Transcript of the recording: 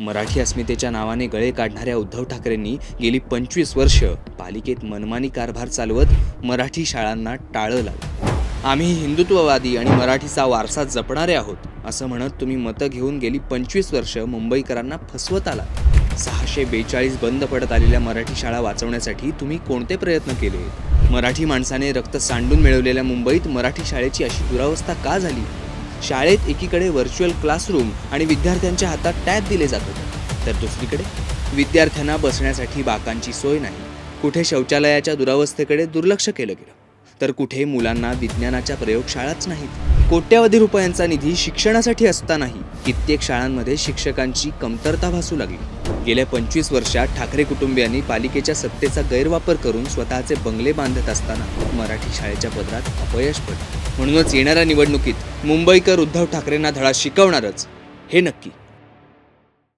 मराठी अस्मितेच्या नावाने गळे काढणाऱ्या उद्धव ठाकरेंनी गेली 25 वर्ष पालिकेत मनमानी कारभार चालवत मराठी शाळांना टाळं लावलं. आम्ही हिंदुत्ववादी आणि मराठीचा वारसा जपणारे आहोत असं म्हणत तुम्ही मतं घेऊन गेली 25 वर्ष मुंबईकरांना फसवत आलात. 642 बंद पडत आलेल्या मराठी शाळा वाचवण्यासाठी तुम्ही कोणते प्रयत्न केले? मराठी माणसाने रक्त सांडून मिळवलेल्या मुंबईत मराठी शाळेची अशी दुरावस्था का झाली? शाळेत एकीकडे व्हर्च्युअल क्लासरूम आणि विद्यार्थ्यांच्या हातात टॅब दिले जात होते, तर दुसरीकडे विद्यार्थ्यांना बसण्यासाठी बाकांची सोय नाही. कुठे शौचालयाच्या दुरावस्थेकडे दुर्लक्ष केलं गेलं, तर कुठे मुलांना विज्ञानाच्या प्रयोगशाळाच नाहीत. कोट्यावधी रुपयांचा निधी शिक्षणासाठी असतानाही कित्येक शाळांमध्ये शिक्षकांची कमतरता भासू लागली. गेल्या 25 वर्षात ठाकरे कुटुंबियांनी पालिकेच्या सत्तेचा गैरवापर करून स्वतःचे बंगले बांधत असताना मराठी शाळेच्या पदरात अपयश पडले. म्हणूनच येणाऱ्या निवडणुकीत मुंबईकर उद्धव ठाकरेंना धडा शिकवणारच, हे नक्की.